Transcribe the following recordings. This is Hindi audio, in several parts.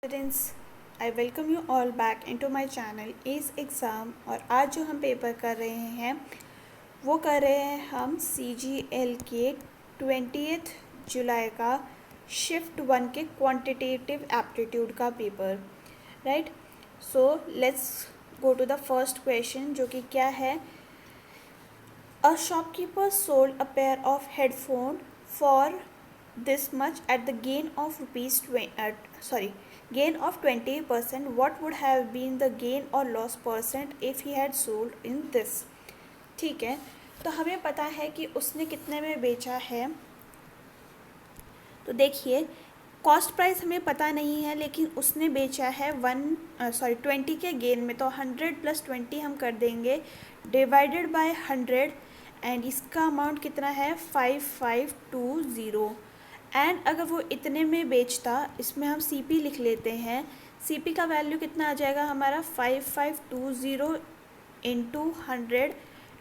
Students, I welcome you all back into my channel S exam. और आज जो हम पेपर कर रहे हैं वो कर रहे हैं हम CGL के 20 जुलाई का शिफ्ट 1 के क्वांटिटेटिव एप्टीट्यूड का paper, right. So let's go to the first question, जो कि क्या है। A shopkeeper sold a pair of headphone for this much at the gain of gain of 20%. What would have been the gain or loss percent if he had sold in this? ठीक है, तो हमें पता है कि उसने कितने में बेचा है। तो देखिए, कॉस्ट प्राइस हमें पता नहीं है, लेकिन उसने बेचा है 20 के गेन में। तो 100 + 20 हम कर देंगे डिवाइडेड बाय 100, एंड इसका अमाउंट कितना है 5520। एंड अगर वो इतने में बेचता, इसमें हम CP लिख लेते हैं। CP का वैल्यू कितना आ जाएगा हमारा 5520 इंटू 100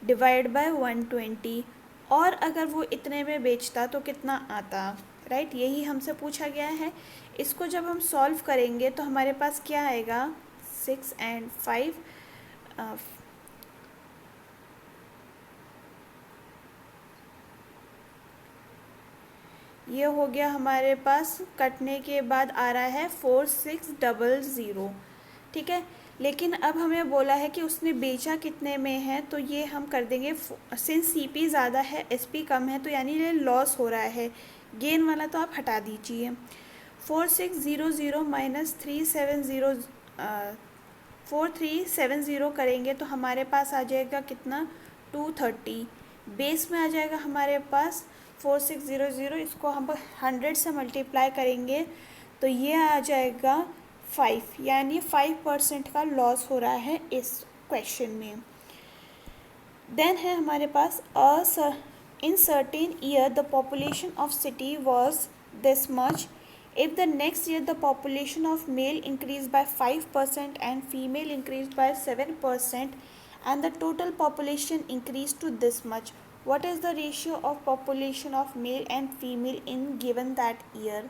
डिवाइड बाय 120। और अगर वो इतने में बेचता तो कितना आता, राइट। यही हमसे पूछा गया है। इसको जब हम सॉल्व करेंगे तो हमारे पास क्या आएगा, 6 and 5 ये हो गया हमारे पास। कटने के बाद आ रहा है 4600, ठीक है। लेकिन अब हमें बोला है कि उसने बेचा कितने में है, तो ये हम कर देंगे सिंस CP ज़्यादा है SP कम है, तो यानी ये लॉस हो रहा है। गेन वाला तो आप हटा दीजिए। 4600 माइनस 4370 करेंगे तो हमारे पास आ जाएगा कितना 230। बेस में आ जाएगा हमारे पास 4600, इसको हम 100 से मल्टीप्लाई करेंगे तो ये आ जाएगा 5, यानी 5% का लॉस हो रहा है इस क्वेश्चन में। देन है हमारे पास in certain year the population of city was this much. If the next year the population of male increased by 5% and female increased by 7% and the total population increased to this much, what is the ratio of population of male and female in given that year?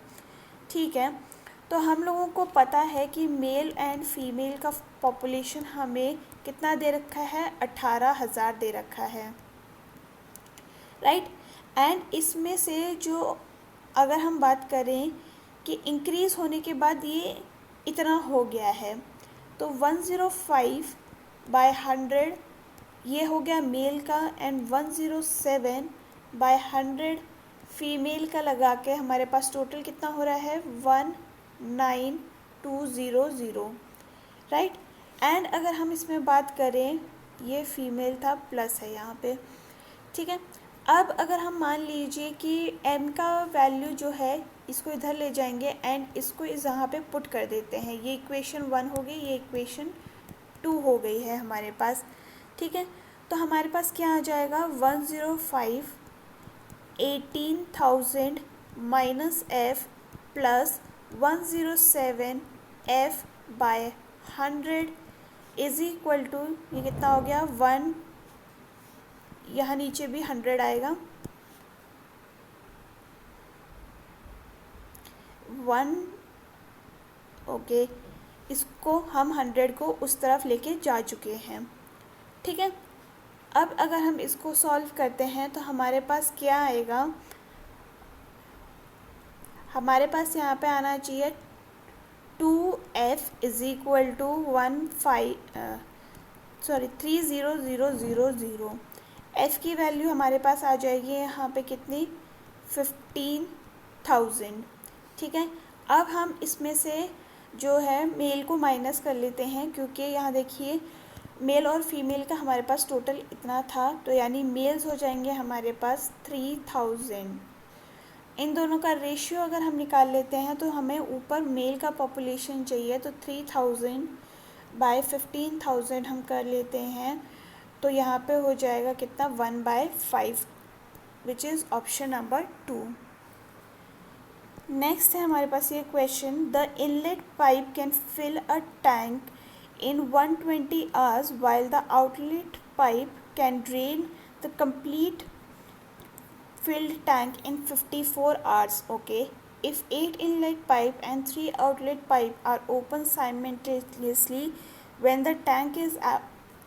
ठीक है, तो हम लोगों को पता है कि मेल एंड फीमेल का पॉपुलेशन हमें कितना दे रखा है, 18,000 दे रखा है, राइट। एंड इसमें से जो अगर हम बात करें कि इंक्रीज़ होने के बाद ये इतना हो गया है, तो 105 बाय 100 ये हो गया मेल का, एंड 107 बाय 100 फीमेल का लगा के हमारे पास टोटल कितना हो रहा है 19200, राइट। एंड अगर हम इसमें बात करें, ये फीमेल था, प्लस है यहाँ पे, ठीक है। अब अगर हम मान लीजिए कि m का वैल्यू जो है इसको इधर ले जाएंगे एंड इसको यहाँ पे पुट कर देते हैं। ये इक्वेशन 1 हो गई, ये इक्वेशन 2 हो गई है हमारे पास, ठीक है। तो हमारे पास क्या आ जाएगा 105 18,000 minus f plus 107 f by 100 is equal to, ये कितना हो गया 1, यहाँ नीचे भी 100 आएगा, 1, ओके। इसको हम 100 को उस तरफ लेके जा चुके हैं, ठीक है। अब अगर हम इसको सॉल्व करते हैं तो हमारे पास क्या आएगा, हमारे पास यहाँ पे आना चाहिए 2f is equal to 30,000। f की वैल्यू हमारे पास आ जाएगी यहाँ पे कितनी 15,000, ठीक है। अब हम इसमें से जो है मेल को माइनस कर लेते हैं, क्योंकि यहाँ देखिए मेल और फीमेल का हमारे पास टोटल इतना था, तो यानी मेल्स हो जाएंगे हमारे पास 3000। इन दोनों का रेशियो अगर हम निकाल लेते हैं तो हमें ऊपर मेल का पॉपुलेशन चाहिए, तो 3000 बाय 15,000 हम कर लेते हैं, तो यहाँ पे हो जाएगा कितना 1/5, which is option number 2। Next है हमारे पास ये question, the inlet pipe can fill a tank in 120 hours while the outlet pipe can drain the complete filled tank in 54 hours, okay। if 8 inlet pipe and 3 outlet pipe are open simultaneously when the tank is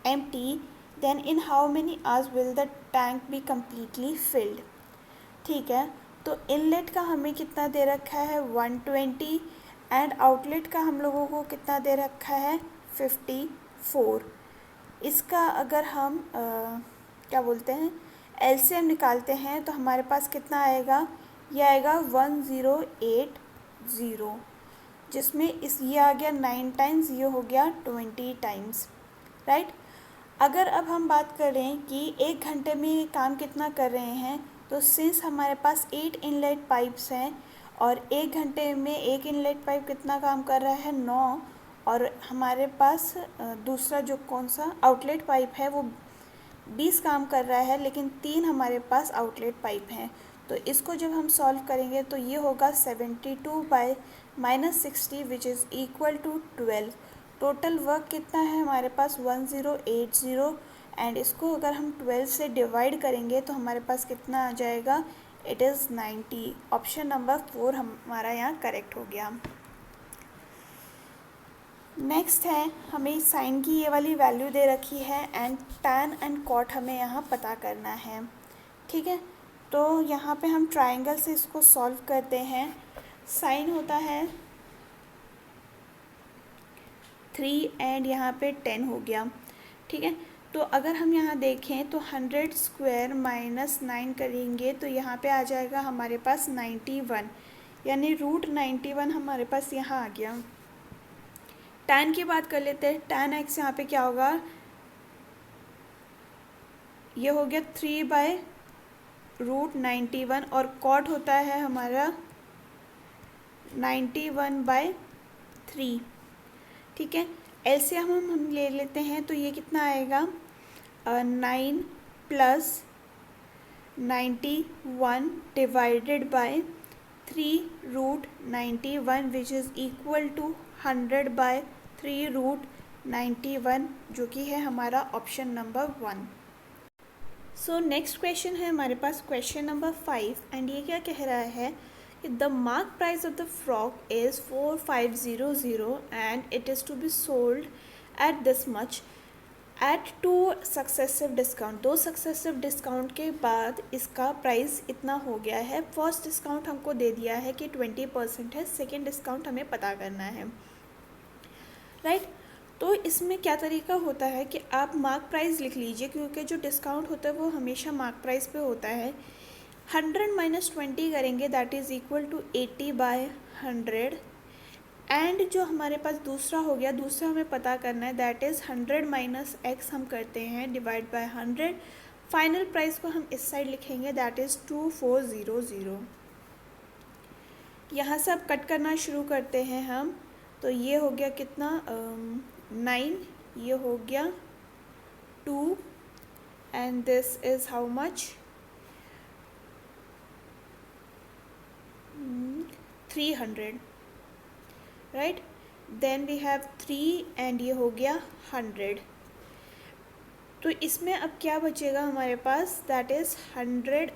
empty, then in how many hours will the tank be completely filled? ठीक है, तो इनलेट का हमें कितना दे रखा है 120 एंड आउटलेट का हम लोगों को कितना दे रखा है 54। इसका अगर हम क्या बोलते हैं एलसीएम निकालते हैं तो हमारे पास कितना आएगा, ये आएगा 1080, जिसमें ये आ गया 9 टाइम्स, ये हो गया 20 टाइम्स, राइट। अगर अब हम बात करें कि 1 घंटे में ये काम कितना कर रहे हैं, तो सिंस हमारे पास 8 इनलेट पाइप्स हैं और 1 घंटे में एक इनलेट पाइप कितना काम कर रहा है 9, और हमारे पास दूसरा जो कौन सा आउटलेट पाइप है वो 20 काम कर रहा है, लेकिन 3 हमारे पास आउटलेट पाइप हैं। तो इसको जब हम सॉल्व करेंगे तो ये होगा 72 by -60 which is equal to 12। Total work कितना है हमारे पास 1080, एंड इसको अगर हम 12 से डिवाइड करेंगे तो हमारे पास कितना आ जाएगा, इट इज़ 90। ऑप्शन नंबर 4 हमारा यहाँ करेक्ट हो गया। नेक्स्ट है, हमें साइन की ये वाली वैल्यू दे रखी है एंड टैन एंड कॉट हमें यहाँ पता करना है, ठीक है। तो यहाँ पे हम ट्रायंगल से इसको सॉल्व करते हैं। साइन होता है 3 एंड यहाँ पे 10 हो गया, ठीक है। तो अगर हम यहाँ देखें तो 100 स्क्वायर -9 करेंगे तो यहाँ पे आ जाएगा हमारे पास 91, यानी √91 हमारे पास यहाँ आ गया। टैन की बात कर लेते हैं, टैन एक्स यहाँ पे क्या होगा, ये हो गया 3 बाय √91, और कॉट होता है हमारा 91/3, ठीक है। एलसीएम हम ले लेते हैं तो ये कितना आएगा 9 + 91 divided by 3√91 which is equal to 100/3√91, जो कि है हमारा option number 1। So next question है हमारे पास क्वेश्चन नंबर 5, एंड ये क्या कह रहा है कि the mark price of the frock is 4500 and it is to be sold at this much at 2 successive discount. 2 successive discount के बाद इसका प्राइस इतना हो गया है। फर्स्ट डिस्काउंट हमको दे दिया है कि 20% है, सेकेंड डिस्काउंट हमें पता करना है, राइट। तो इसमें क्या तरीका होता है कि आप मार्क प्राइस लिख लीजिए, क्योंकि जो डिस्काउंट होता है वो हमेशा मार्क प्राइस पे होता है। 100 - 20 करेंगे that is equal to 80/100, and जो हमारे पास दूसरा हो गया, दूसरा हमें पता करना है दैट इज़ 100 - x हम करते हैं डिवाइड बाय 100। फाइनल प्राइस को हम इस साइड लिखेंगे दैट इज़ 2400। यहाँ से अब कट करना शुरू करते हैं हम, तो ये हो गया कितना 9, ये हो गया 2, and this is how much 300, right. Then we have 3 and ये हो गया 100। तो इसमें अब क्या बचेगा हमारे पास, that is 100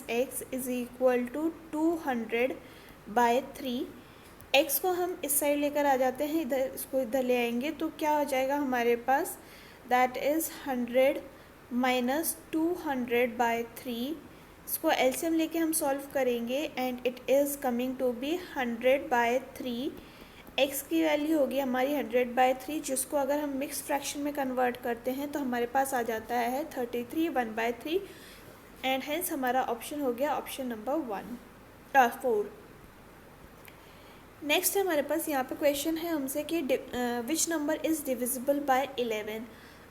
- x is equal to 200/3। x को हम इस साइड लेकर आ जाते हैं, इधर इसको इधर ले आएंगे तो क्या हो जाएगा हमारे पास, दैट इज़ 100 - 200/3। इसको एलसीएम लेके हम सॉल्व करेंगे and it is coming to be 100/3। x की वैल्यू होगी हमारी 100/3, जिसको अगर हम मिक्स फ्रैक्शन में कन्वर्ट करते हैं तो हमारे पास आ जाता है 33 1/3, एंड हेंस हमारा ऑप्शन हो गया ऑप्शन नंबर 4। नेक्स्ट हमारे पास यहाँ पे क्वेश्चन है हमसे कि which number is divisible by 11।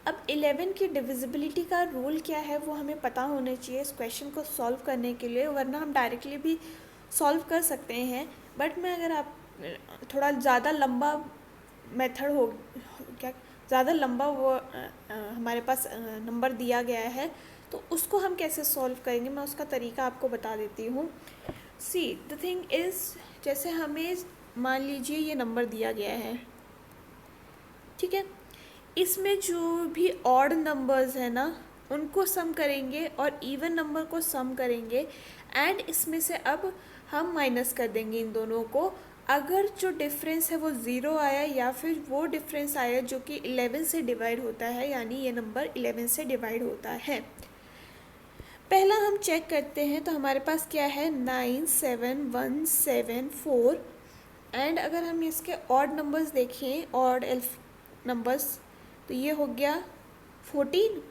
अब 11 की डिविजिबिलिटी का रूल क्या है वो हमें पता होना चाहिए इस क्वेश्चन को सॉल्व करने के लिए, वरना हम डायरेक्टली भी सॉल्व कर सकते हैं। बट मैं अगर आप थोड़ा ज़्यादा लंबा मेथड हो क्या ज़्यादा लंबा वो हमारे पास नंबर दिया गया है तो उसको हम कैसे सॉल्व करेंगे, मैं उसका तरीका आपको बता देती हूँ। सी द थिंग इज़, जैसे हमें मान लीजिए ये नंबर दिया गया है, ठीक है, इसमें जो भी ऑड नंबर्स है ना उनको सम करेंगे और इवन नंबर को सम करेंगे, एंड इसमें से अब हम माइनस कर देंगे इन दोनों को। अगर जो डिफरेंस है वो ज़ीरो आया या फिर वो डिफरेंस आया जो कि 11 से डिवाइड होता है, यानी ये नंबर 11 से डिवाइड होता है। पहला हम चेक करते हैं, तो हमारे पास क्या है 97174। एंड अगर हम इसके ऑड नंबर्स देखें, ऑड एल्फ नंबर्स, तो ये हो गया 14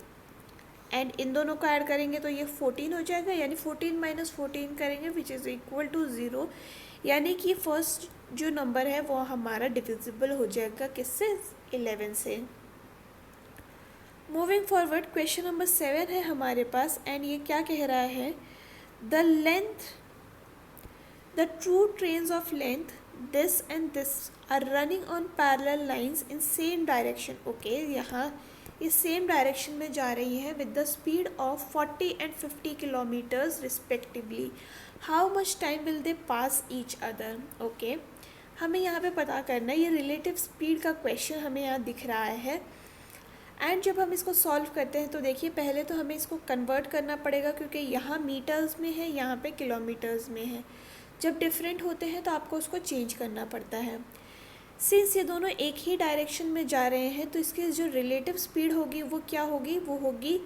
एंड इन दोनों को ऐड करेंगे तो ये 14 हो जाएगा, यानी 14 माइनस 14 करेंगे विच इज़ इक्वल टू 0, यानी कि फर्स्ट जो नंबर है वो हमारा डिविजिबल हो जाएगा किससे, 11 से। मूविंग फॉरवर्ड, क्वेश्चन नंबर 7 है हमारे पास एंड ये क्या कह रहा है, the two trains of length this and this are running on parallel lines in same direction. Okay, यहाँ ये सेम डायरेक्शन में जा रही है with the speed of 40 and 50 kilometers respectively. How much time will they pass each other. Okay, हमें यहाँ पे पता करना है, ये रिलेटिव स्पीड का क्वेश्चन हमें यहाँ दिख रहा है। एंड जब हम इसको सॉल्व करते हैं तो देखिए पहले तो हमें इसको कन्वर्ट करना पड़ेगा, क्योंकि यहाँ मीटर्स में है, यहाँ पे किलोमीटर्स में है। जब डिफरेंट होते हैं तो आपको उसको चेंज करना पड़ता है। सिंस ये दोनों एक ही डायरेक्शन में जा रहे हैं तो इसकी जो रिलेटिव स्पीड होगी वो क्या होगी, वो होगी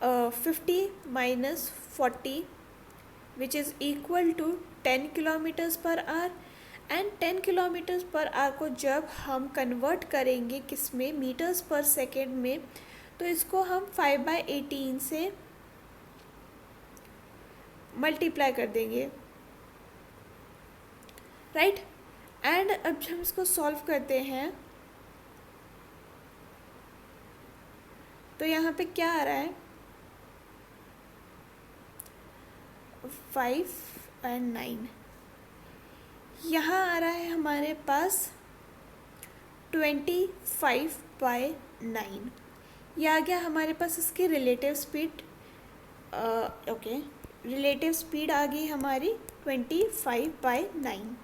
50 minus 40 which is equal to 10 kilometers per hour. And 10 kilometers per hour को जब हम कन्वर्ट करेंगे किस में, मीटर्स पर सेकेंड में, तो इसको हम 5/18 से मल्टीप्लाई कर देंगे, राइट। एंड अब हम इसको सॉल्व करते हैं तो यहाँ पे क्या आ रहा है, 5 and 9, यहाँ आ रहा है हमारे पास 25/9। ये आ गया हमारे पास इसकी relative speed. Okay, relative speed आ गई हमारी 25/9,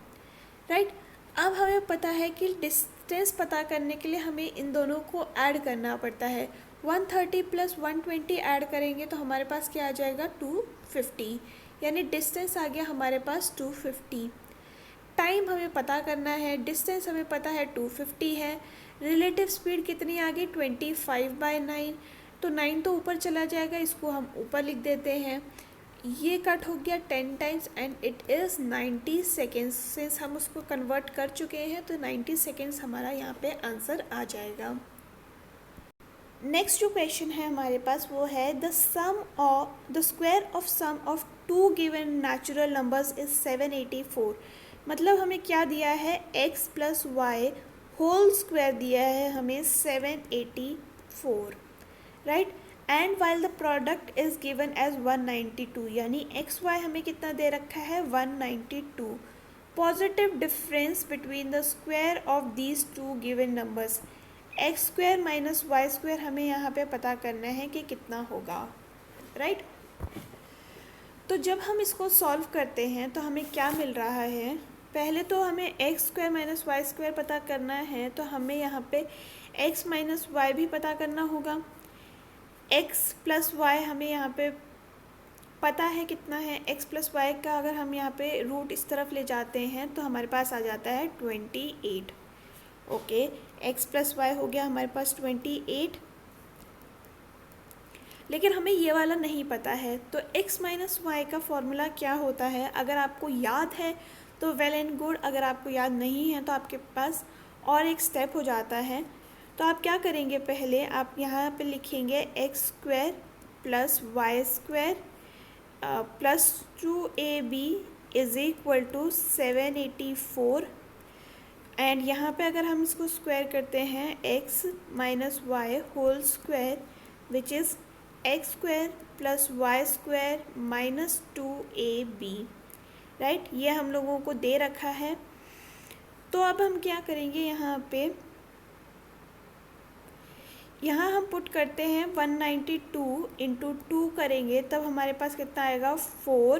राइट। अब हमें पता है कि डिस्टेंस पता करने के लिए हमें इन दोनों को ऐड करना पड़ता है। 130 प्लस 120 ऐड करेंगे तो हमारे पास क्या आ जाएगा, 250, यानी डिस्टेंस आ गया हमारे पास 250। टाइम हमें पता करना है, डिस्टेंस हमें पता है 250 है, रिलेटिव स्पीड कितनी आ गई 25/9, तो 9 तो ऊपर चला जाएगा, इसको हम ऊपर लिख देते हैं। ये कट हो गया 10 times and it is 90 seconds. Since हम उसको कन्वर्ट कर चुके हैं तो 90 सेकेंड्स हमारा यहाँ पे आंसर आ जाएगा। नेक्स्ट जो क्वेश्चन है हमारे पास वो है the square of sum of two given natural numbers is 784। मतलब हमें क्या दिया है, x plus y whole square दिया है हमें 784, right. And while the product is given as 192, यानी एक्स वाई हमें कितना दे रखा है 192। Positive difference between the square of these two given numbers, x square minus y square हमें यहाँ पे पता करना है कि कितना होगा, राइट। तो जब हम इसको सॉल्व करते हैं तो हमें क्या मिल रहा है, पहले तो हमें x square minus y square पता करना है, तो हमें यहाँ पे एक्स माइनस वाई भी पता करना होगा। एक्स प्लस वाई हमें यहाँ पे पता है कितना है, एक्स प्लस वाई का अगर हम यहाँ पे रूट इस तरफ ले जाते हैं तो हमारे पास आ जाता है 28। ओके, एक्स प्लस वाई हो गया हमारे पास 28, लेकिन हमें ये वाला नहीं पता है। तो x माइनस वाई का फॉर्मूला क्या होता है, अगर आपको याद है तो वेल एंड गुड, अगर आपको याद नहीं है तो आपके पास और एक स्टेप हो जाता है। तो आप क्या करेंगे, पहले आप यहाँ पे लिखेंगे x square plus y square plus 2ab is equal to 784। And यहाँ पे अगर हम इसको स्क्वायर करते हैं x minus y whole square which is x square plus y square minus 2ab, right. ये हम लोगों को दे रखा है। तो अब हम क्या करेंगे, यहाँ पे यहाँ हम पुट करते हैं 192 इंटू 2 करेंगे तब हमारे पास कितना आएगा 4,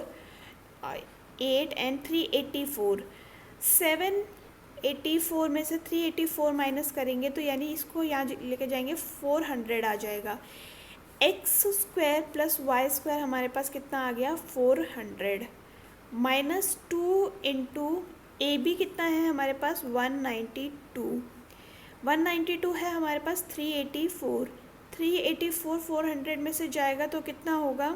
8 एंड 384। 784 में से 384 माइनस करेंगे तो यानी इसको यहाँ लेके जाएंगे 400 आ जाएगा। X square plus y square हमारे पास कितना आ गया 400। -2 इंटू ए बी कितना है हमारे पास 192, 192 है हमारे पास 384, 384 400 में से जाएगा तो कितना होगा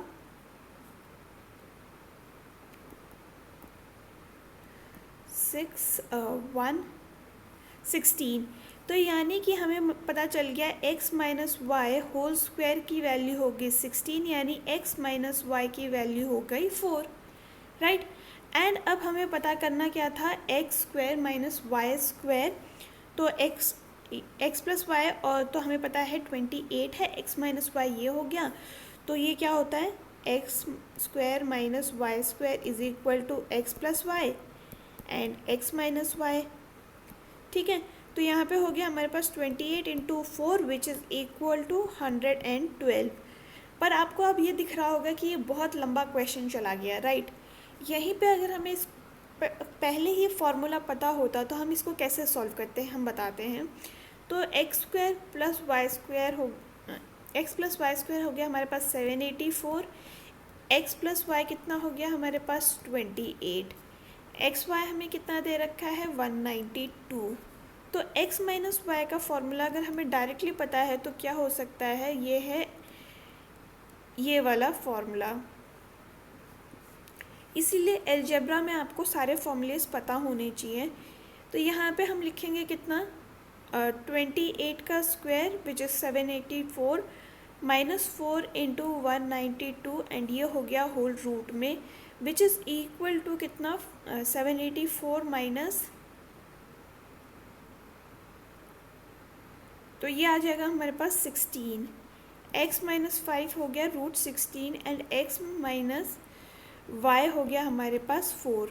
16। तो यानी कि हमें पता चल गया x minus y whole square की वैल्यू होगी 16, यानी x माइनस वाई की वैल्यू हो गई 4, राइट। एंड अब हमें पता करना क्या था x square minus y square, तो एक्स प्लस वाई, और तो हमें पता है 28 है, x माइनस वाई ये हो गया, तो ये क्या होता है x square minus y square is equal to x plus y and x minus y, ठीक है। तो यहाँ पे हो गया हमारे पास 28 into 4 which is equal to 112। पर आपको अब ये दिख रहा होगा कि ये बहुत लंबा क्वेश्चन चला गया, राइट। यहीं पे अगर हमें इस पहले ही फॉर्मूला पता होता तो हम इसको कैसे सॉल्व करते हैं हम बताते हैं। तो x square plus y square हो गया हमारे पास 784, एक्स प्लस वाई कितना हो गया हमारे पास 28, एक्स वाई हमें कितना दे रखा है 192। तो x माइनस वाई का फॉर्मूला अगर हमें डायरेक्टली पता है तो क्या हो सकता है, ये है ये वाला फॉर्मूला। इसीलिए अलजेब्रा में आपको सारे फॉर्मूलेस पता होने चाहिए। तो यहाँ पे हम लिखेंगे कितना 28 का square which is 784 -4 into 192 and ये हो गया होल रूट में विच इज़ इक्वल टू कितना 784 माइनस, तो ये आ जाएगा हमारे पास 16, x माइनस 5 हो गया root 16 and x minus y हो गया हमारे पास 4,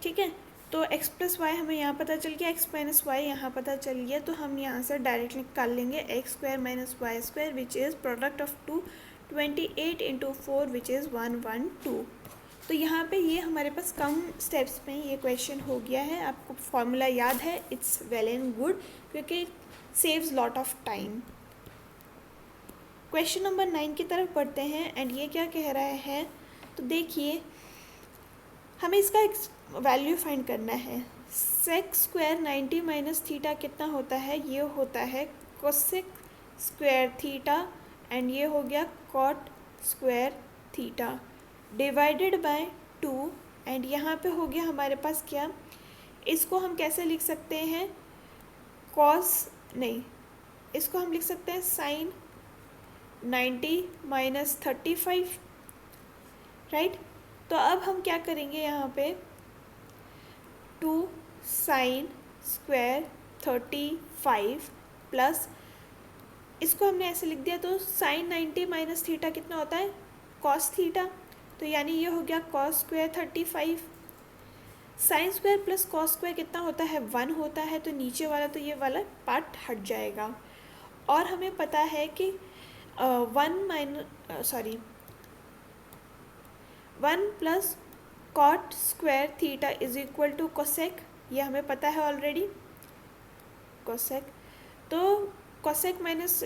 ठीक है। तो x प्लस वाई हमें यहाँ पता चल गया, x माइनस वाई यहाँ पता चल गया, तो हम यहाँ से डायरेक्टली निकाल लेंगे x square minus y square which is product of 28 into 4 which is 112। तो यहाँ पे ये हमारे पास कम स्टेप्स में ये क्वेश्चन हो गया है। आपको फॉर्मूला याद है, इट्स वेल एंड गुड क्योंकि saves lot of time. Question number 9 की तरफ बढ़ते हैं एंड ये क्या कह रहा है, तो देखिए हमें इसका वैल्यू फाइंड करना है। सेक स्क्वायर 90 माइनस थीटा कितना होता है, ये होता है कोसेक स्क्वायर थीटा एंड ये हो गया cot square theta divided by 2 and यहाँ पे हो गया हमारे पास क्या, इसको हम कैसे लिख सकते हैं इसको हम लिख सकते हैं साइन 90 माइनस 35, राइट। तो अब हम क्या करेंगे यहाँ पे 2 साइन स्क्वायर 35 प्लस, इसको हमने ऐसे लिख दिया, तो साइन 90 माइनस थीटा कितना होता है कॉस थीटा, तो यानी ये हो गया cos square 35, sine square plus cos square कितना होता है 1 होता है, तो नीचे वाला तो ये वाला पार्ट हट जाएगा। और हमें पता है कि 1 plus cot square theta is equal to cosec, ये हमें पता है ऑलरेडी कोसेक, तो कोसेक माइनस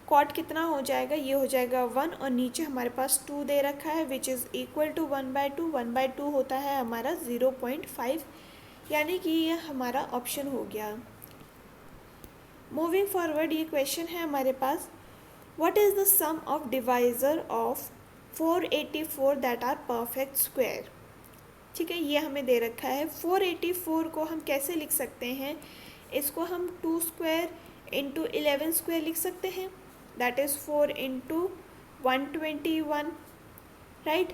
कॉट कितना हो जाएगा, ये हो जाएगा 1 और नीचे हमारे पास 2 दे रखा है विच इज़ इक्वल टू 1/2, 1/2 होता है हमारा 0.5, यानी कि ये हमारा ऑप्शन हो गया। मूविंग फॉरवर्ड ये क्वेश्चन है हमारे पास, what is the sum of divisor of 484 that are perfect square, ठीक है, ये हमें दे रखा है। 484 को हम कैसे लिख सकते हैं, इसको हम 2 स्क्वायर इंटू 11 स्क्वायर लिख सकते हैं, that is 4 into 121, right.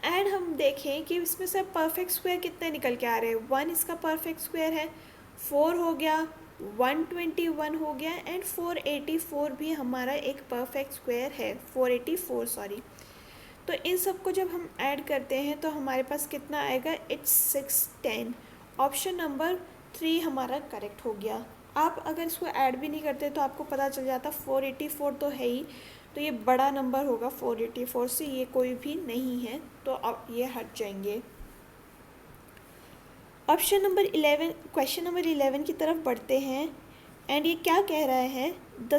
And हम देखें कि इसमें से परफेक्ट स्क्वायर कितने निकल के आ रहे हैं, 1 इसका परफेक्ट स्क्वायर है, 4 हो गया, 121 हो गया एंड 484 भी हमारा एक परफेक्ट स्क्वायर है, 484 सॉरी। तो इन सब को जब हम ऐड करते हैं तो हमारे पास कितना आएगा, इट्स 610। ऑप्शन नंबर 3 हमारा करेक्ट हो गया। आप अगर इसको ऐड भी नहीं करते तो आपको पता चल जाता 484 तो है ही, तो ये बड़ा नंबर होगा 484 से, ये कोई भी नहीं है, तो अब ये हट जाएंगे। ऑप्शन नंबर 11, क्वेश्चन नंबर 11 की तरफ बढ़ते हैं एंड ये क्या कह रहा है, the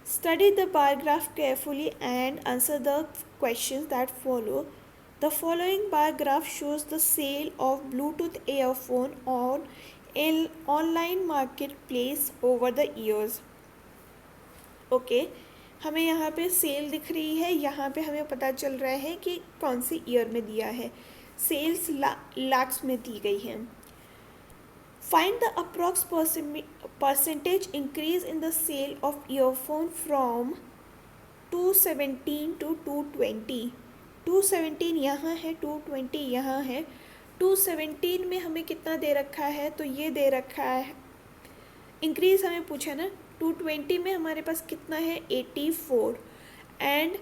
Study the bar graph carefully and answer the questions that follow. The following bar graph shows the sale of Bluetooth earphone on an online marketplace over the years. Okay हमें यहाँ पे सेल दिख रही है, यहाँ पे हमें पता चल रहा है कि कौन सी ईयर में दिया है. सेल्स लाख्स में दी गई है. Find the approx percentage increase in the sale of earphone from 217 to 220. 217 यहाँ है, 220 यहाँ है. 217 में हमें कितना दे रखा है, तो ये दे रखा है, इंक्रीज हमें पूछा ना. 220 में हमारे पास कितना है, 84, एंड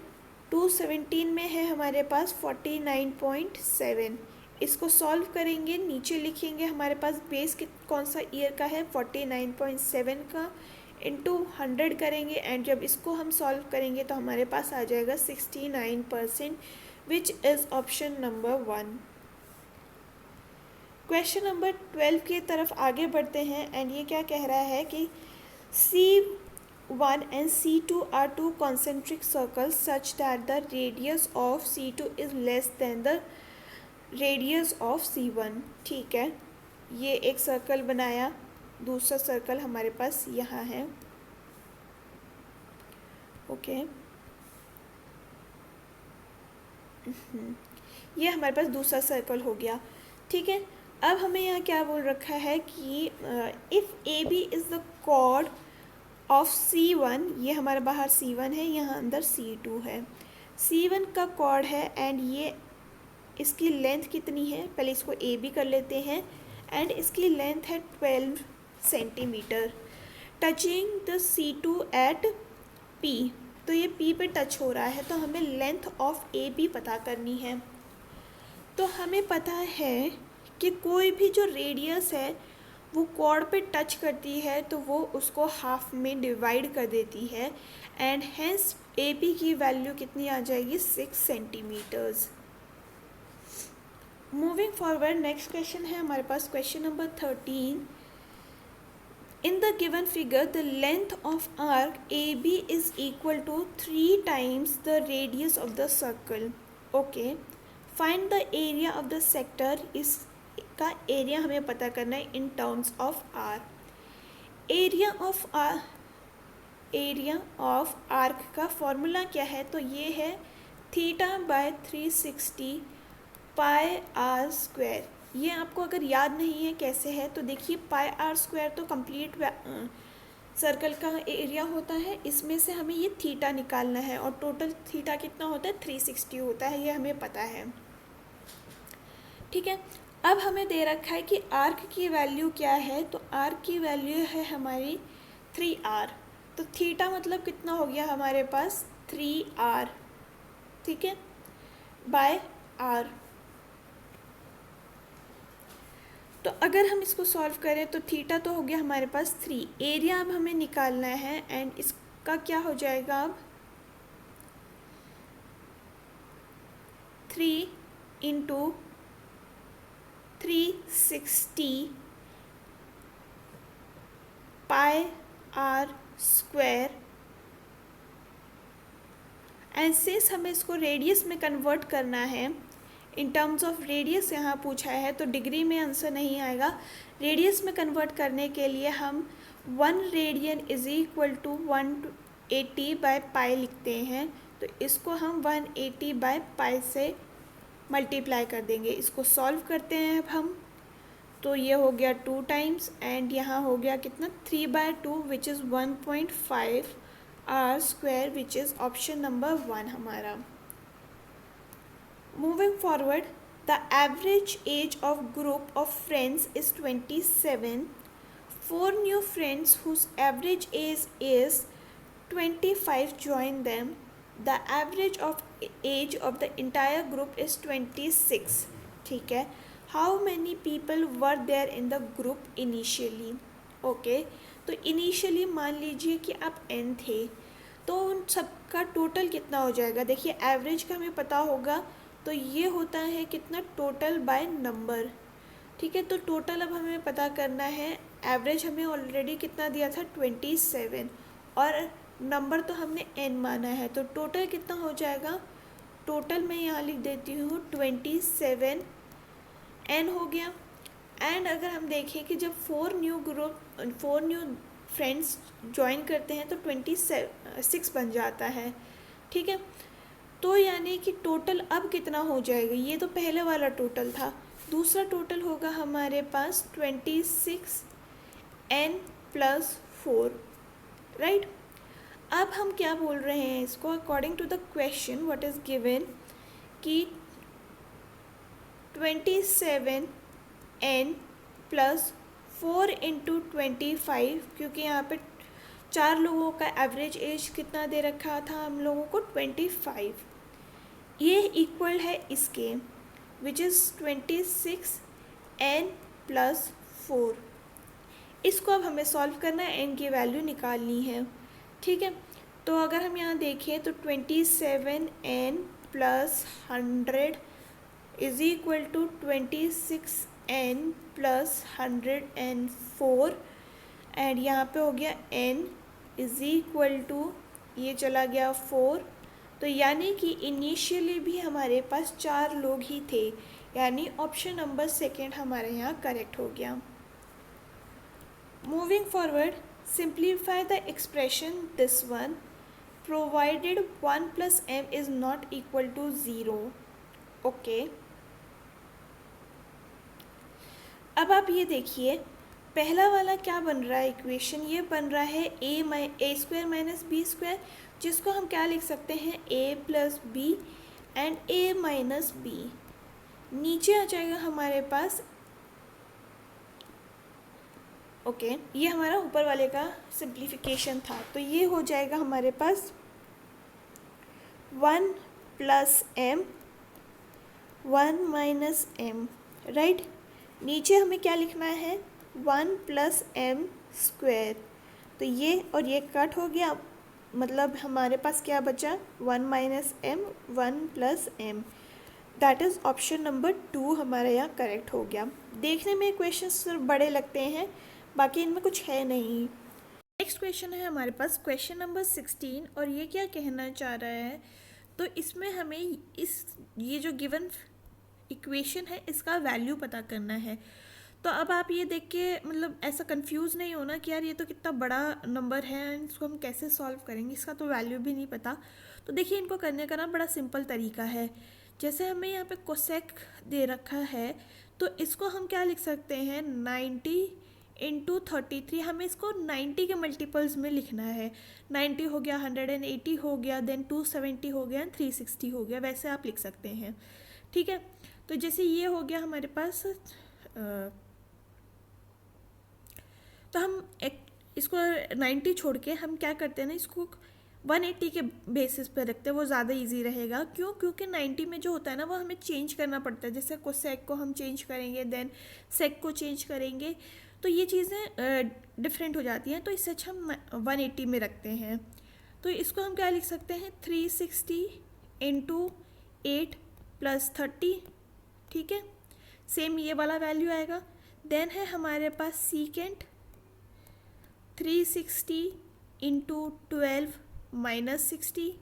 217 में है हमारे पास 49.7. इसको सॉल्व करेंगे, नीचे लिखेंगे हमारे पास बेस कौन सा ईयर का है, 49.7 का, इंटू 100 करेंगे, एंड जब इसको हम सॉल्व करेंगे तो हमारे पास आ जाएगा 69%, विच is option number 1. Question number 12 की तरफ आगे बढ़ते हैं, एंड ये क्या कह रहा है कि C1 and C2 are two concentric circles such that the radius of C2 is less than the radius of C1. ठीक है, ये एक सर्कल बनाया, दूसरा सर्कल हमारे पास यहाँ है. ओके ये हमारे पास दूसरा सर्कल हो गया. ठीक है, अब हमें यहाँ क्या बोल रखा है कि if A B is the chord of C1, ये हमारे बाहर C1 है, यहाँ अंदर C2 है. C1 का कॉर्ड है एंड ये इसकी लेंथ कितनी है, पहले इसको ए बी कर लेते हैं, एंड इसकी लेंथ है 12 centimeter. Touching the C2 at P, तो ये P पे टच हो रहा है, तो हमें लेंथ ऑफ ए बी पता करनी है. तो हमें पता है कि कोई भी जो रेडियस है वो कॉर्ड पे टच करती है तो वो उसको हाफ में डिवाइड कर देती है, एंड हेंस ए पी की वैल्यू कितनी आ जाएगी, 6 centimetres. Moving forward, next question है हमारे पास, question number 13. In the given figure the length of arc A B is equal to 3 times the radius of the circle. Okay, find the area of the sector. इसका एरिया हमें पता करना है in terms of R. Area of arc का फॉर्मूला क्या है, तो ये है θ/360 पाई आर स्क्वायर. ये आपको अगर याद नहीं है कैसे है, तो देखिए पाई आर स्क्वायर तो कंप्लीट सर्कल का एरिया होता है, इसमें से हमें ये थीटा निकालना है, और टोटल थीटा कितना होता है, 360 होता है, ये हमें पता है. ठीक है, अब हमें दे रखा है कि आर्क की वैल्यू क्या है, तो आर्क की वैल्यू है हमारी 3r. तो थीटा मतलब कितना हो गया हमारे पास, 3r. ठीक है, बाय r. तो अगर हम इसको सॉल्व करें तो थीटा तो हो गया हमारे पास 3. एरिया अब हमें निकालना है, एंड इसका क्या हो जाएगा अब, 3 into 360 pi r square, and since हमें इसको रेडियस में कन्वर्ट करना है, इन टर्म्स ऑफ रेडियस यहाँ पूछा है, तो डिग्री में आंसर नहीं आएगा. रेडियस में कन्वर्ट करने के लिए हम 1 रेडियन इज इक्वल टू 180/पाई लिखते हैं, तो इसको हम 180/पाई से मल्टीप्लाई कर देंगे. इसको सॉल्व करते हैं अब हम, तो ये हो गया 2 times, एंड यहाँ हो गया कितना, 3/2 which is 1.5 r square, which is option number 1 हमारा. Moving forward, the average age of group of friends is 27. 4 new friends whose average age is 25 join them. The average age of the entire group is 26. ठीक है, how many people were there in the group initially? Okay, तो initially मान लीजिए कि आप n थे, तो उन सबका टोटल कितना हो जाएगा. देखिए एवरेज का हमें पता होगा, तो ये होता है कितना, टोटल बाय नंबर. ठीक है, तो टोटल अब हमें पता करना है. एवरेज हमें ऑलरेडी कितना दिया था, 27, और नंबर तो हमने n माना है, तो टोटल कितना हो जाएगा, टोटल मैं यहाँ लिख देती हूँ 27 n हो गया। एंड अगर हम देखें कि जब 4 न्यू फ्रेंड्स ज्वाइन करते हैं तो 26 बन जाता है, ठीक है। तो यानी कि टोटल अब कितना हो जाएगा, ये तो पहले वाला टोटल था, दूसरा टोटल होगा हमारे पास 26 n + 4, राइट। अब हम क्या बोल रहे हैं इसको, according to the question what is given कि 27 n + 4 × 25, क्योंकि यहाँ पे 4 लोगों का एवरेज एज कितना दे रखा था हम लोगों को 25, ये इक्वल है इसके विच इज़ 26 n + 4। इसको अब हमें सॉल्व करना है, n की वैल्यू निकालनी है, ठीक है। तो अगर हम यहाँ देखें तो 27 n + 100 is equal to 26 n + 104, and यहाँ पे हो गया n इज़ इक्वल टू, ये चला गया 4, तो यानी कि इनिशियली भी हमारे पास 4 लोग ही थे, यानी ऑप्शन नंबर सेकेंड हमारे यहाँ करेक्ट हो गया। Moving forward, simplify the expression this one, provided 1 + m is not equal to 0, okay. अब आप ये देखिए, पहला वाला क्या बन रहा है इक्वेशन, ये बन रहा है a² - b², जिसको हम क्या लिख सकते हैं, a + b and a - b। नीचे आ जाएगा हमारे पास, ओके, ये हमारा ऊपर वाले का सिंप्लीफिकेशन था, तो ये हो जाएगा हमारे पास 1 + m 1 - m, राइट। नीचे हमें क्या लिखना है, 1 + m², तो ये और ये कट हो गया, मतलब हमारे पास क्या बचा, 1 - m 1 + m, that is option number 2 हमारा यहाँ करेक्ट हो गया। देखने में क्वेश्चंस बड़े लगते हैं, बाकी इनमें कुछ है नहीं। नेक्स्ट क्वेश्चन है हमारे पास क्वेश्चन नंबर 16, और ये क्या कहना चाह रहा है, तो इसमें हमें ये जो गिवन इक्वेशन है इसका वैल्यू पता करना है। तो अब आप ये देख के मतलब ऐसा कंफ्यूज नहीं होना कि यार ये तो कितना बड़ा नंबर है, इसको हम कैसे सॉल्व करेंगे, इसका तो वैल्यू भी नहीं पता। तो देखिए, इनको करने का ना बड़ा सिंपल तरीका है। जैसे हमें यहाँ पे कोसेक दे रखा है, तो इसको हम क्या लिख सकते हैं, 90 × 33, हमें इसको 90 के मल्टीपल्स में लिखना है। 90 हो गया, 180 हो गया, देन 270 हो गया, 360 हो गया, वैसे आप लिख सकते हैं, ठीक है। तो जैसे ये हो गया हमारे पास, तो हम इसको 90 छोड़ के हम क्या करते हैं ना, इसको 180 के बेसिस पे रखते हैं, वो ज़्यादा इजी रहेगा। क्यों, क्योंकि 90 में जो होता है ना वो हमें चेंज करना पड़ता है, जैसे कोसेक को हम चेंज करेंगे, देन सेक को चेंज करेंगे, तो ये चीज़ें डिफरेंट हो जाती हैं, तो इससे अच्छा हम 180 में रखते हैं। तो इसको हम क्या लिख सकते हैं, 360 × 8 + 30, ठीक है। सेम ये वाला वैल्यू आएगा। देन है हमारे पास सीकेंट 360 × 12 - 60।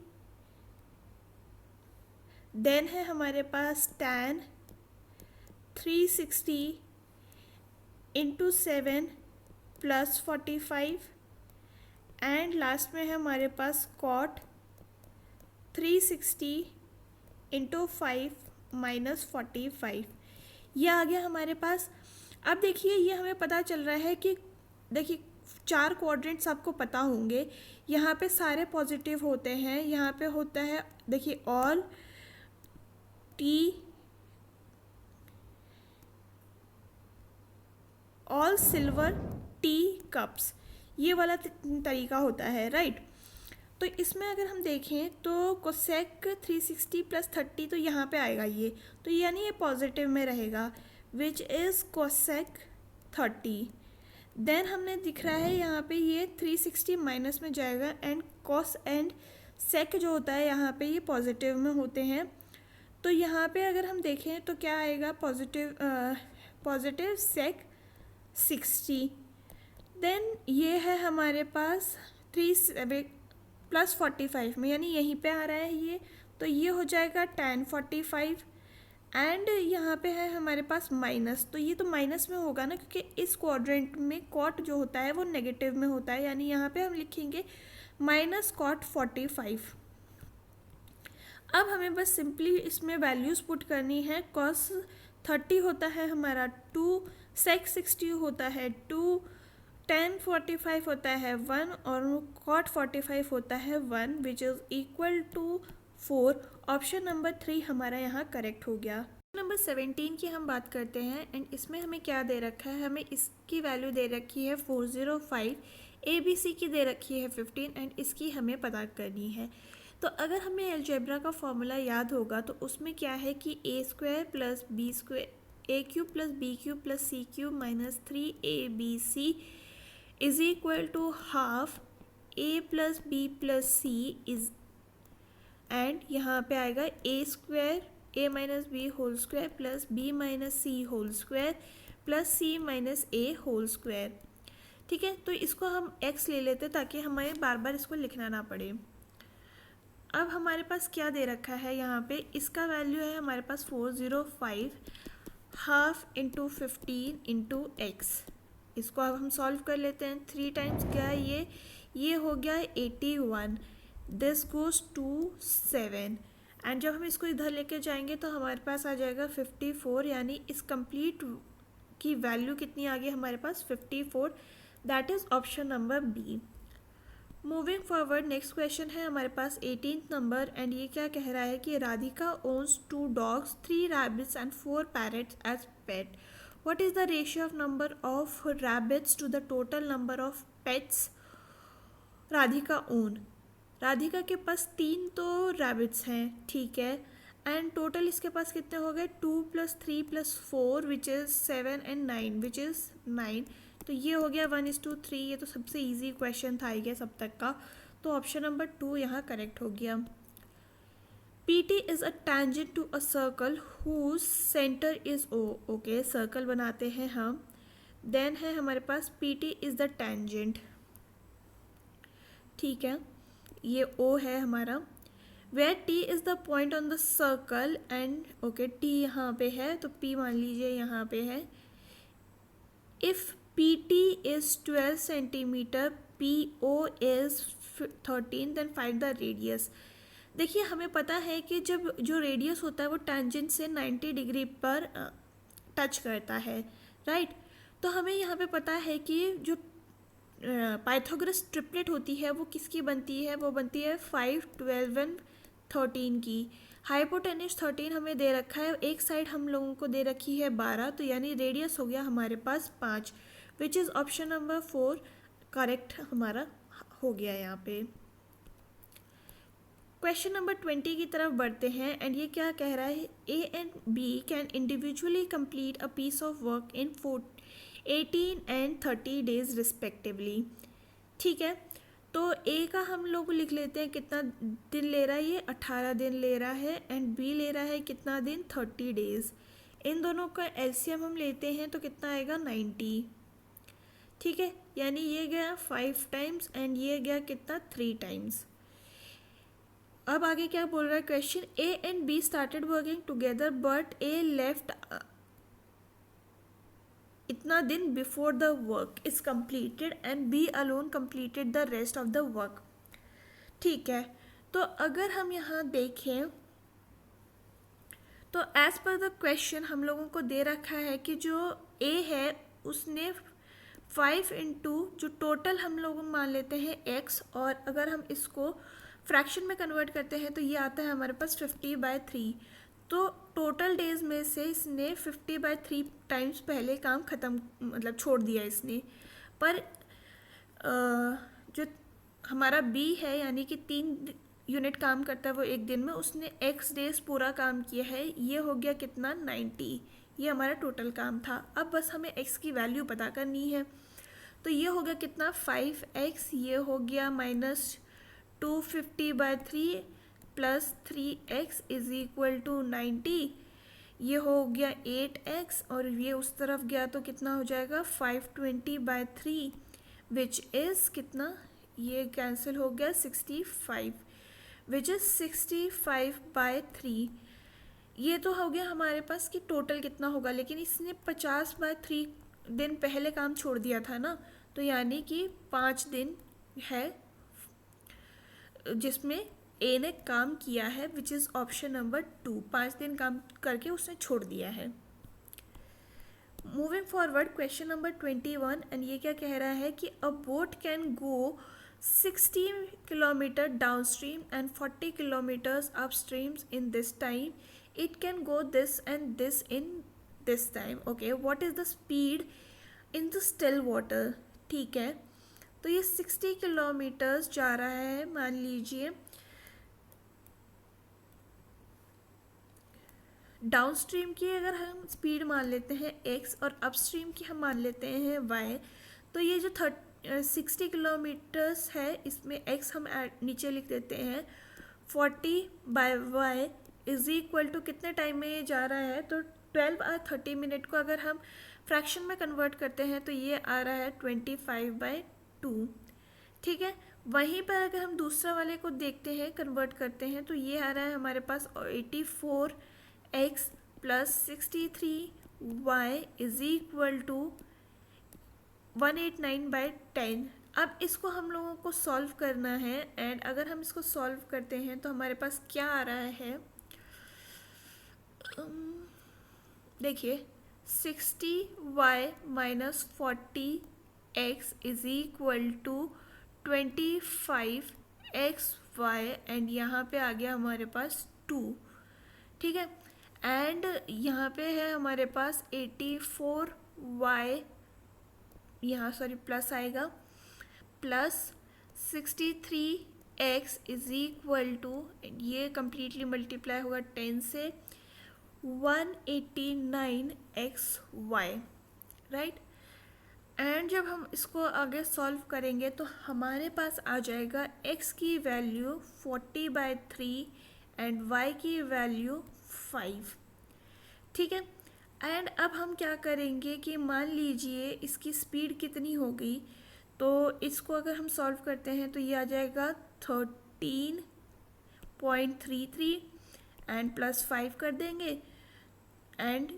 देन है हमारे पास tan 360 × 7 + 45, एंड लास्ट में है हमारे पास cot 360 × 5 - 45। ये आ गया हमारे पास। अब देखिए, ये हमें पता चल रहा है कि देखिए 4 क्वाड्रेंट्स आपको पता होंगे, यहाँ पे सारे पॉजिटिव होते हैं, यहाँ पे होता है देखिए ऑल सिल्वर टी कप्स, ये वाला तरीका होता है, राइट। तो इसमें अगर हम देखें तो कोसेक 360 + 30, तो यहाँ पे आएगा ये, तो यानी ये पॉजिटिव में रहेगा, विच इज़ कोसेक 30। देन हमने दिख रहा है यहाँ पे ये 360 माइनस में जाएगा, एंड कॉस एंड सेक जो होता है यहाँ पे ये पॉजिटिव में होते हैं। तो यहाँ पे अगर हम देखें तो क्या आएगा, पॉजिटिव सेक 60। देन ये है हमारे पास प्लस 45 में, यानी यहीं पे आ रहा है ये, तो ये हो जाएगा tan 45 एंड यहाँ पे है हमारे पास माइनस, तो ये तो माइनस में होगा ना, क्योंकि इस क्वाड्रेंट में कॉट जो होता है वो नेगेटिव में होता है, यानी यहाँ पे हम लिखेंगे माइनस कॉट 45। अब हमें बस सिंपली इसमें वैल्यूज़ पुट करनी है। कॉस 30 होता है हमारा 2, सेक 60 होता है 2, tan 45 होता है 1 और cot 45 होता है 1, which is equal to 4। Option number 3 हमारा यहाँ करेक्ट हो गया। नंबर 17 की हम बात करते हैं एंड इसमें हमें क्या दे रखा है, हमें इसकी वैल्यू दे रखी है 405, ABC की दे रखी है 15 एंड इसकी हमें पता करनी है। तो अगर हमें अलजेब्रा का फॉर्मूला याद होगा तो उसमें क्या है कि a² plus b² a³ plus b³ plus c³ minus 3abc is equal to half a plus b plus c is, and यहाँ पे आएगा a² a minus b whole square plus b minus c whole square plus c minus a whole square. ठीक है, तो इसको हम x ले लेते ताकि हमें बार बार इसको लिखना ना पड़े। अब हमारे पास क्या दे रखा है यहाँ पे, इसका वैल्यू है हमारे पास 405 हाफ इंटू 15 इंटू एक्स। इसको अब हम सॉल्व कर लेते हैं। 3 टाइम्स क्या है ये हो गया 81, दिस गोज टू 7 एंड जब हम इसको इधर लेके जाएंगे तो हमारे पास आ जाएगा 54, यानी इस कंप्लीट की वैल्यू कितनी आ गई हमारे पास 54, that is option number B. Moving forward, next question है हमारे पास 18th नंबर एंड ये क्या कह रहा है कि Radhika owns 2 dogs 3 rabbits and 4 parrots as pet. What is the ratio of number of rabbits to the total number of pets Radhika own. Radhika के पास 3 तो रैबिट्स हैं, ठीक है, एंड टोटल इसके पास कितने हो गए 2 + 3 + 4 which is 7 and 9 which is 9। तो ये हो गया 1:3। ये तो सबसे इजी क्वेश्चन था आई गेस अब तक का, तो ऑप्शन नंबर 2 यहाँ करेक्ट हो गया। PT is a tangent to a circle whose center is O। Okay, circle बनाते हैं हम, देन है हमारे पास PT इज़ द टेंजेंट, ठीक है, ये O है हमारा। Where T is the point on the circle and okay T यहाँ पे है तो P मान लीजिए यहाँ पे है। If PT is 12 centimeter, PO is 13, then find the radius. देखिए हमें पता है कि जब जो रेडियस होता है वो टेंजेंट से 90 डिग्री पर टच करता है, राइट। तो हमें यहाँ पे पता है कि जो पाइथागोरस ट्रिपलेट होती है वो किसकी बनती है, वो बनती है 5, 12 एंड 13 की। हाइपोटेन्यूज 13 हमें दे रखा है, एक साइड हम लोगों को दे रखी है 12, तो यानी रेडियस हो गया हमारे पास 5, विच इज़ ऑप्शन नंबर 4 करेक्ट हमारा हो गया यहाँ पे। क्वेश्चन नंबर 20 की तरफ बढ़ते हैं एंड ये क्या कह रहा है, A and B can individually complete a piece of work in 18 and 30 days respectively. ठीक है, तो A का हम लोग लिख लेते हैं कितना दिन ले रहा है, ये 18 दिन ले रहा है एंड B ले रहा है कितना दिन 30 डेज। इन दोनों का एलसीएम हम लेते हैं तो कितना आएगा 90, ठीक है, यानी ये गया 5 टाइम्स एंड ये गया कितना 3 टाइम्स। अब आगे क्या बोल रहा है question, A and B started working together but A left इतना दिन before the work is completed and B alone completed the rest of the work. ठीक है, तो अगर हम यहाँ देखें तो एज पर द क्वेश्चन हम लोगों को दे रखा है कि जो A है उसने 5 इंटू जो टोटल हम लोग मान लेते हैं x, और अगर हम इसको फ्रैक्शन में कन्वर्ट करते हैं तो ये आता है हमारे पास 50/3। तो टोटल डेज में से इसने 50/3 टाइम्स पहले काम ख़त्म मतलब छोड़ दिया इसने, पर जो हमारा B है यानी कि 3 यूनिट काम करता है वो एक दिन में, उसने x डेज पूरा काम किया है, ये हो गया कितना 90, ये हमारा टोटल काम था। अब बस हमें x की वैल्यू पता करनी है, तो ये हो गया कितना 5x, ये हो गया -250/3 plus 3x is equal to 90, ये हो गया 8x और ये उस तरफ गया तो कितना हो जाएगा 520/3 विच इज़ कितना ये कैंसिल हो गया 65 विच इज़ 65/3। ये तो हो गया हमारे पास कि टोटल कितना होगा, लेकिन इसने 50/3 दिन पहले काम छोड़ दिया था ना, तो यानी कि 5 दिन है जिसमें ए ने काम किया है, विच इज़ ऑप्शन नंबर 2। 5 दिन काम करके उसने छोड़ दिया है। Moving forward, question number 21, and ये क्या कह रहा है कि अ boat can go 60 kilometre down stream and 40 kilometres up streams in this time. It can go this and this in this time. Okay, what is the speed in the still water. ठीक है, तो ये 60 किलोमीटर्स जा रहा है, मान लीजिए डाउन स्ट्रीम की अगर हम स्पीड मान लेते हैं x और अप स्ट्रीम की हम मान लेते हैं y, तो ये जो 60 किलोमीटर्स है इसमें x हम नीचे लिख देते हैं 40/y इज इक्वल टू कितने टाइम में ये जा रहा है, तो 12 और 30 मिनट को अगर हम फ्रैक्शन में कन्वर्ट करते हैं तो ये आ रहा है 25/2। ठीक है, वहीं पर अगर हम दूसरा वाले को देखते हैं, कन्वर्ट करते हैं, तो ये आ रहा है हमारे पास 84x plus 63y is equal to 189/10। अब इसको हम लोगों को सॉल्व करना है, एंड अगर हम इसको सॉल्व करते हैं तो हमारे पास क्या आ रहा है, देखिए 60y minus 40x is equal to 25xy, and यहाँ पे आ गया हमारे पास 2। ठीक है, एंड यहाँ पे है हमारे पास 84y, यहाँ सॉरी प्लस आएगा, plus 63x is equal to, ये कम्प्लीटली मल्टीप्लाई होगा 10 से, 189xy, राइट। एंड जब हम इसको आगे सॉल्व करेंगे तो हमारे पास आ जाएगा x की वैल्यू 40/3 एंड y की वैल्यू 5। ठीक है, एंड अब हम क्या करेंगे कि मान लीजिए इसकी स्पीड कितनी हो गई, तो इसको अगर हम सॉल्व करते हैं तो ये आ जाएगा 13.33 एंड प्लस 5 कर देंगे, एंड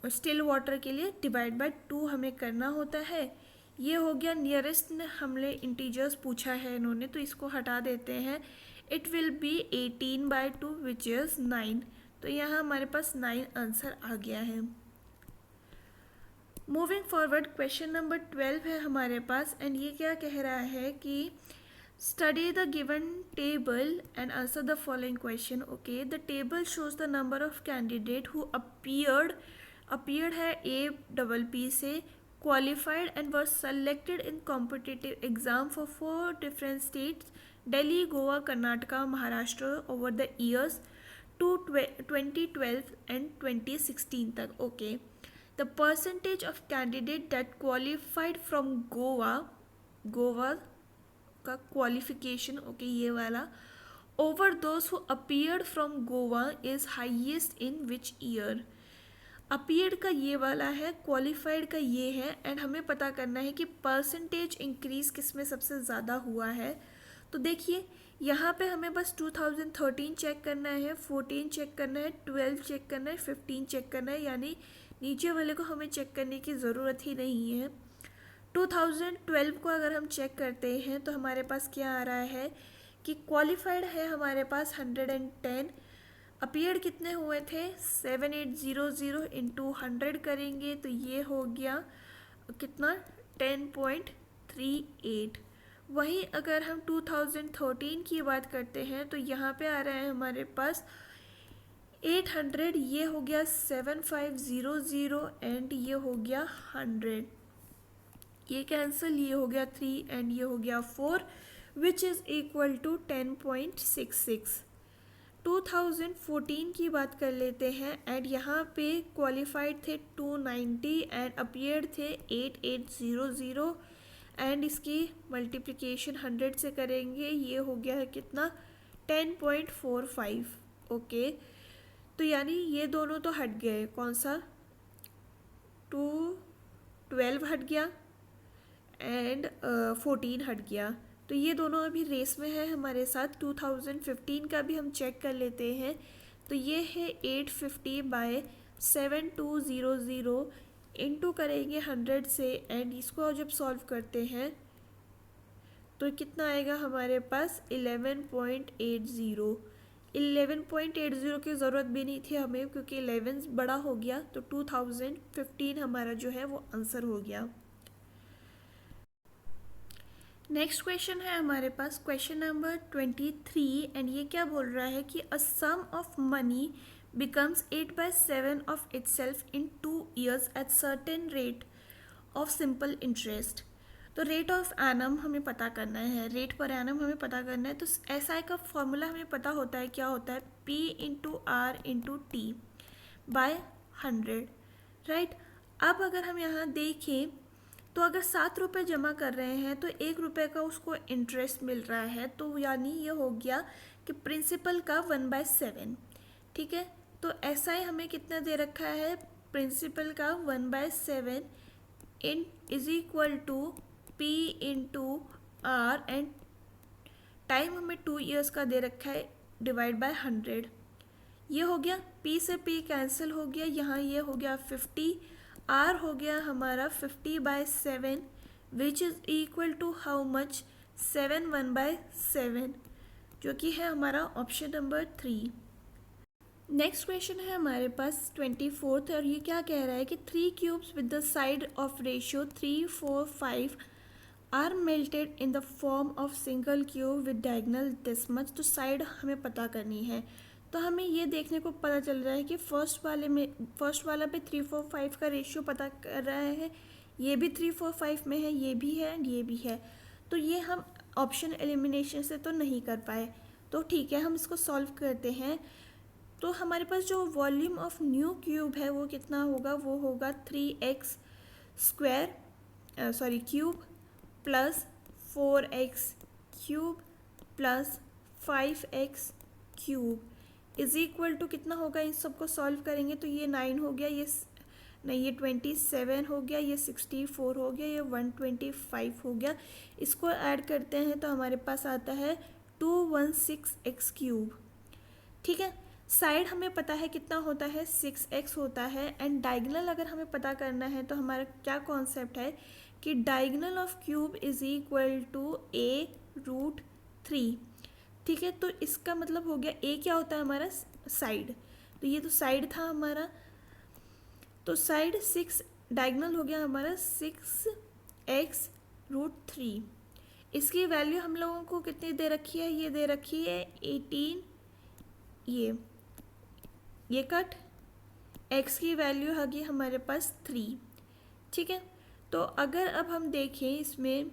स्टिल वाटर के लिए डिवाइड बाय 2 हमें करना होता है। ये हो गया नियरेस्ट, हमने इंटीजर्स पूछा है इन्होंने, तो इसको हटा देते हैं। It will be 18/2 which is 9, तो यहाँ हमारे पास 9 आंसर आ गया है। मूविंग फॉरवर्ड, क्वेश्चन नंबर 12 है हमारे पास, एंड ये क्या कह रहा है कि study the given table and answer the following question. Okay, the table shows the number of candidate who appeared है APP से, qualified and were selected in competitive exam for 4 different states, Delhi, Goa, Karnataka, Maharashtra, over the years to 2012 and 2016 तक. Okay, the percentage of candidate that qualified from Goa का क्वालिफिकेशन, ओके ये वाला, over those who appeared from Goa is highest in which year. Appeared का ये वाला है, क्वालिफाइड का ये है, एंड हमें पता करना है कि परसेंटेज इंक्रीज किस में सबसे ज़्यादा हुआ है। तो देखिए यहाँ पे हमें बस 2013 चेक करना है, 14 चेक करना है, 12 चेक करना है, 15 चेक करना है, यानी नीचे वाले को हमें चेक करने की ज़रूरत ही नहीं है। 2012 को अगर हम चेक करते हैं तो हमारे पास क्या आ रहा है कि क्वालिफाइड है हमारे पास 110, अपीयर्ड कितने हुए थे 7800 इंटू 100 करेंगे तो ये हो गया कितना 10.38। वहीं अगर हम 2013 की बात करते हैं तो यहाँ पे आ रहा है हमारे पास 800, ये हो गया 7500 एंड ये हो गया 100, ये कैंसिल, ये हो गया 3 एंड ये हो गया 4 विच इज़ इक्वल टू 10.66। 2014 की बात कर लेते हैं, एंड यहाँ पे क्वालिफाइड थे 290 एंड अपीयर्ड थे 8800, एंड इसकी मल्टीप्लिकेशन 100 से करेंगे, ये हो गया है कितना 10.45। ओके, तो यानी ये दोनों तो हट गए, कौन सा 12 हट गया एंड 14 हट गया, तो ये दोनों अभी रेस में है हमारे साथ। 2015 का भी हम चेक कर लेते हैं। तो ये है 850/7200 इंटू करेंगे 100 से, एंड इसको जब सॉल्व करते हैं तो कितना आएगा हमारे पास 11.80। 11.80 की ज़रूरत भी नहीं थी हमें, क्योंकि 11 बड़ा हो गया, तो 2015 हमारा जो है वो आंसर हो गया। नेक्स्ट क्वेश्चन है हमारे पास क्वेश्चन नंबर 23, एंड ये क्या बोल रहा है कि अ सम of money becomes 8/7 of itself in 2 years at certain rate of simple interest। तो रेट ऑफ एनम हमें पता करना है, रेट पर एनम हमें पता करना है। तो एसआई का फॉर्मूला हमें पता होता है, क्या होता है, P into R into T by 100, right. अब अगर हम यहाँ देखें तो अगर 7 रुपये जमा कर रहे हैं तो 1 रुपये का उसको इंटरेस्ट मिल रहा है, तो यानी ये हो गया कि प्रिंसिपल का 1/7, ठीक है। तो एसआई हमें कितना दे रखा है, प्रिंसिपल का 1/7 in is equal to P into R, and time हमें 2 ईयर्स का दे रखा है डिवाइड बाय 100। ये हो गया, P से P कैंसिल हो गया, यहाँ ये हो गया 50, R हो गया हमारा 50/7 which is equal to how much, 7 1/7, जो कि है हमारा ऑप्शन नंबर 3। नेक्स्ट क्वेश्चन है हमारे पास 24th, और ये क्या कह रहा है कि 3 cubes with the side of ratio 3, 4, 5 are melted in the form of single cube with diagonal this much. तो साइड हमें पता करनी है। तो हमें ये देखने को पता चल रहा है कि फर्स्ट वाला पे 3, 4, 5 का रेशियो पता कर रहा है, ये भी 3, 4, 5 में है, ये भी है एंड ये भी है। तो ये हम ऑप्शन एलिमिनेशन से तो नहीं कर पाए, तो ठीक है, हम इसको सॉल्व करते हैं। तो हमारे पास जो वॉल्यूम ऑफ न्यू क्यूब है वो कितना होगा, वो होगा 3x cube plus 4x cube plus 5x cube is equal to कितना होगा। इन सबको सॉल्व करेंगे तो ये 9 हो गया, ये 27 हो गया, ये 64 हो गया, ये 125 हो गया। इसको ऐड करते हैं तो हमारे पास आता है 216x क्यूब, ठीक है। साइड हमें पता है कितना होता है, 6x होता है, एंड डायगनल अगर हमें पता करना है तो हमारा क्या कॉन्सेप्ट है कि diagonal of cube is equal to a√3, ठीक है। तो इसका मतलब हो गया a क्या होता है हमारा, साइड, तो ये तो साइड था हमारा, तो साइड 6, डायगनल हो गया हमारा 6x√3। इसकी वैल्यू हम लोगों को कितनी दे रखी है, ये दे रखी है 18, ये कट, x की वैल्यू आ गई हमारे पास 3, ठीक है। तो अगर अब हम देखें इसमें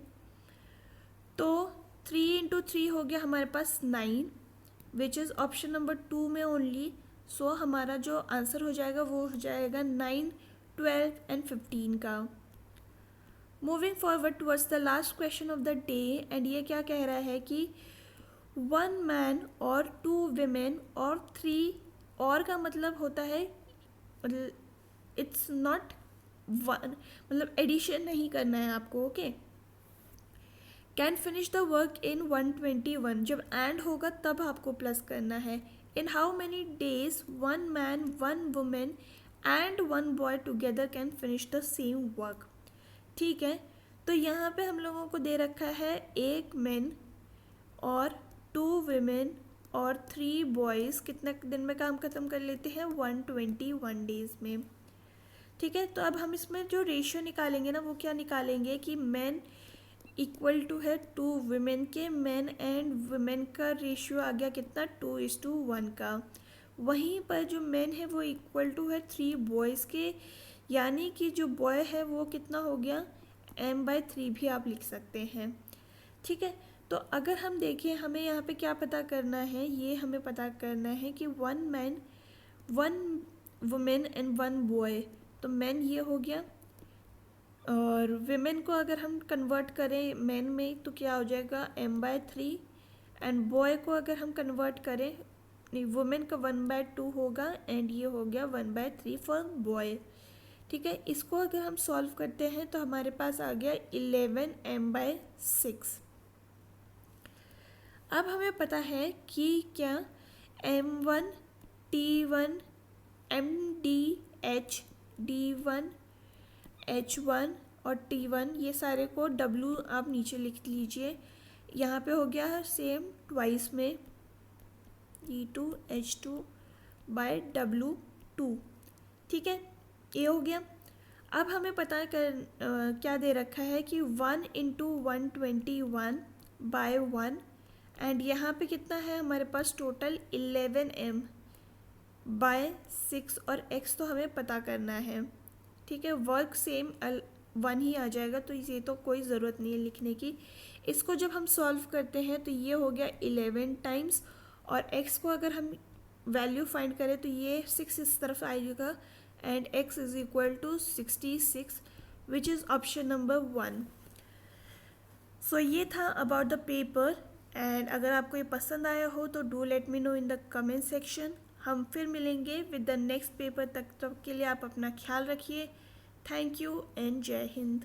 तो 3 इंटू 3 हो गया हमारे पास 9 विच इज़ ऑप्शन नंबर 2 में ओनली। सो हमारा जो आंसर हो जाएगा वो हो जाएगा 9, 12 एंड 15 का। Moving forward towards the last question of the day, and ये क्या कह रहा है कि 1 मैन और 2 women और 3, और का मतलब होता है इट्स नॉट वन, मतलब एडिशन नहीं करना है आपको, okay. Can finish the work in 121, जब एंड होगा तब आपको प्लस करना है। In how many days 1 man 1 women and 1 boy together can finish the same work, ठीक है। तो यहाँ पे हम लोगों को दे रखा है 1 मैन और 2 women और 3 बॉयज़ कितने दिन में काम ख़त्म कर लेते हैं, 121 डेज़ में, ठीक है। तो अब हम इसमें जो रेशियो निकालेंगे ना वो क्या निकालेंगे कि मैन इक्वल टू है 2 women के, मैन एंड वुमेन का रेशियो आ गया कितना, 2:1 का। वहीं पर जो मैन है वो इक्वल टू है 3 बॉयज़ के, यानी कि जो बॉय है वो कितना हो गया, m/3 भी आप लिख सकते हैं, ठीक है। तो अगर हम देखें हमें यहाँ पे क्या पता करना है, ये हमें पता करना है कि 1 मैन 1 वुमेन एंड 1 बॉय। तो मैन ये हो गया, और विमेन को अगर हम कन्वर्ट करें मैन में तो क्या हो जाएगा m/3, एंड बॉय को अगर हम कन्वर्ट करें, नहीं, वुमेन का 1/2 होगा, एंड ये हो गया 1/3 फॉर बॉय, ठीक है। इसको अगर हम सॉल्व करते हैं तो हमारे पास आ गया 11 m/6। अब हमें पता है कि क्या M1 T1 MDH D1 H1 और T1 ये सारे को W आप नीचे लिख लीजिए। यहाँ पे हो गया सेम ट्वाइस में E2 H2 बाय W2, ठीक है, ये हो गया। अब हमें पता क्या दे रखा है कि 1 इंटू 121 बाय 1 एंड यहाँ पे कितना है हमारे पास टोटल 11m बाय 6 और x तो हमें पता करना है, ठीक है। वर्क सेम 1 ही आ जाएगा, तो ये तो कोई ज़रूरत नहीं है लिखने की। इसको जब हम सॉल्व करते हैं तो ये हो गया 11 टाइम्स, और x को अगर हम वैल्यू फाइंड करें तो ये 6 इस तरफ आएगा and x is equal to 66, which is option number 1। So ये था अबाउट द पेपर, एंड अगर आपको ये पसंद आया हो तो do let me know in the comment section. हम फिर मिलेंगे विद द नेक्स्ट पेपर, तक के लिए आप अपना ख्याल रखिए। थैंक यू एंड जय हिंद।